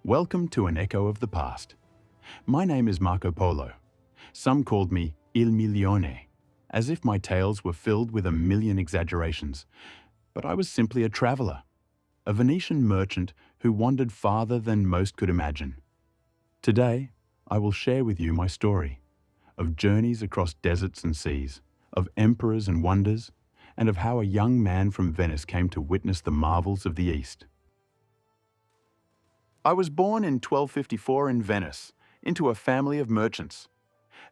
Welcome to an echo of the past. My name is Marko Polo. Some called me Il Milione, as if my tales were filled with a million exaggerations. But I was simply a traveller, a Venetian merchant who wandered farther than most could imagine. Today, I will share with you my story of journeys across deserts and seas, of emperors and wonders, and of how a young man from Venice came to witness the marvels of the East. I was born in 1254 in Venice, into a family of merchants.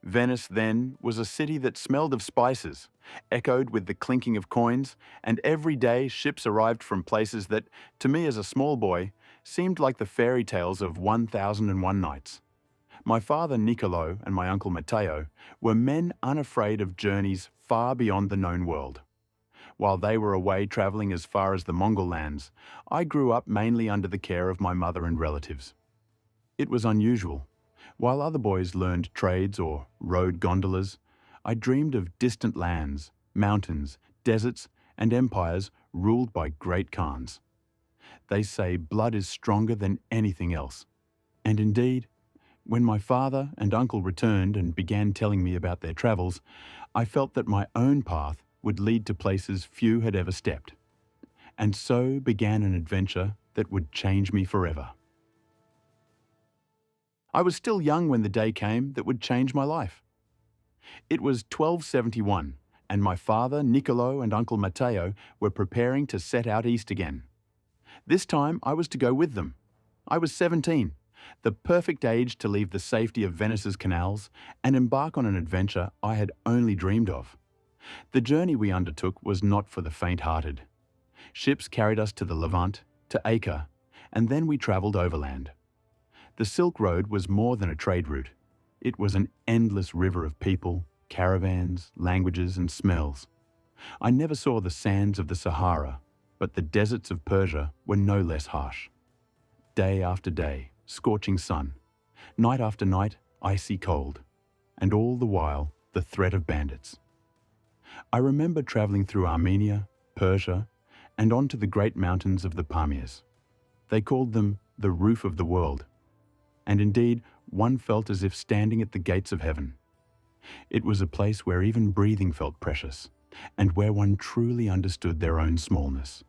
Venice then was a city that smelled of spices, echoed with the clinking of coins, and every day ships arrived from places that, to me as a small boy, seemed like the fairy tales of 1001 Nights. My father Niccolo and my uncle Matteo were men unafraid of journeys far beyond the known world. While they were away travelling as far as the Mongol lands, I grew up mainly under the care of my mother and relatives. It was unusual. While other boys learned trades or rode gondolas, I dreamed of distant lands, mountains, deserts, and empires ruled by great Khans. They say blood is stronger than anything else. And indeed, when my father and uncle returned and began telling me about their travels, I felt that my own path would lead to places few had ever stepped. And so began an adventure that would change me forever. I was still young when the day came that would change my life. It was 1271, and my father, Niccolo, and Uncle Matteo were preparing to set out east again. This time I was to go with them. I was 17, the perfect age to leave the safety of Venice's canals and embark on an adventure I had only dreamed of. The journey we undertook was not for the faint-hearted. Ships carried us to the Levant, to Acre, and then we travelled overland. The Silk Road was more than a trade route. It was an endless river of people, caravans, languages, and smells. I never saw the sands of the Sahara, but the deserts of Persia were no less harsh. Day after day, scorching sun. Night after night, icy cold. And all the while, the threat of bandits. I remember travelling through Armenia, Persia, and onto the great mountains of the Pamirs. They called them the roof of the world. And indeed, one felt as if standing at the gates of heaven. It was a place where even breathing felt precious, and where one truly understood their own smallness.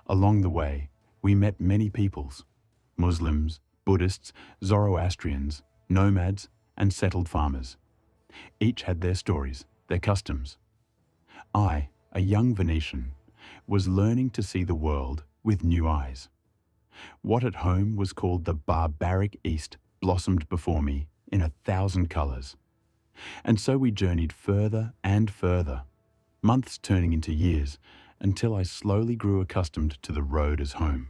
Along the way, we met many peoples: Muslims, Buddhists, Zoroastrians, nomads, and settled farmers. Each had their stories, their customs. I, a young Venetian, was learning to see the world with new eyes. What at home was called the barbaric East blossomed before me in 1,000 colours. And so we journeyed further and further, months turning into years, until I slowly grew accustomed to the road as home.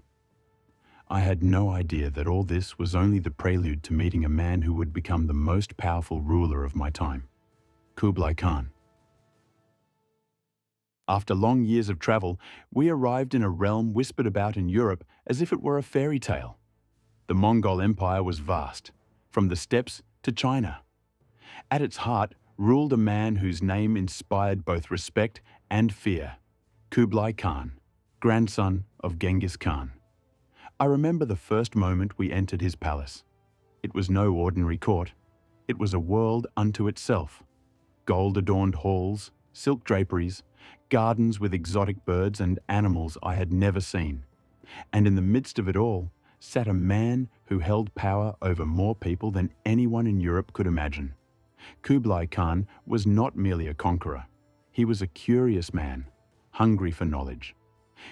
I had no idea that all this was only the prelude to meeting a man who would become the most powerful ruler of my time, Kublai Khan. After long years of travel, we arrived in a realm whispered about in Europe as if it were a fairy tale. The Mongol Empire was vast, from the steppes to China. At its heart ruled a man whose name inspired both respect and fear, Kublai Khan, grandson of Genghis Khan. I remember the first moment we entered his palace. It was no ordinary court. It was a world unto itself. Gold-adorned halls, silk draperies, gardens with exotic birds and animals I had never seen. And in the midst of it all sat a man who held power over more people than anyone in Europe could imagine. Kublai Khan was not merely a conqueror. He was a curious man, hungry for knowledge.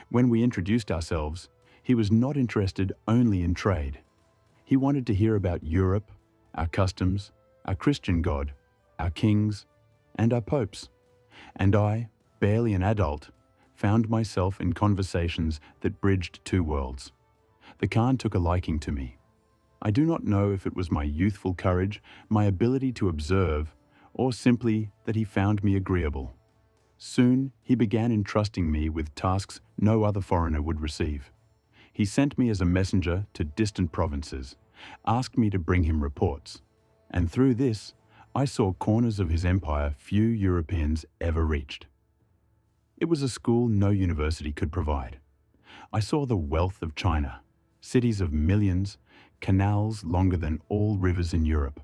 When we introduced ourselves, he was not interested only in trade. He wanted to hear about Europe, our customs, our Christian God, our kings, and our popes. And I, barely an adult, found myself in conversations that bridged two worlds. The Khan took a liking to me. I do not know if it was my youthful courage, my ability to observe, or simply that he found me agreeable. Soon he began entrusting me with tasks no other foreigner would receive. He sent me as a messenger to distant provinces, asked me to bring him reports, and through this, I saw corners of his empire few Europeans ever reached. It was a school no university could provide. I saw the wealth of China, cities of millions, canals longer than all rivers in Europe,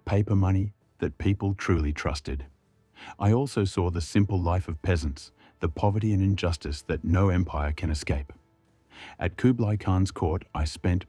paper money that people truly trusted. I also saw the simple life of peasants, the poverty and injustice that no empire can escape. At Kublai Khan's court, I spent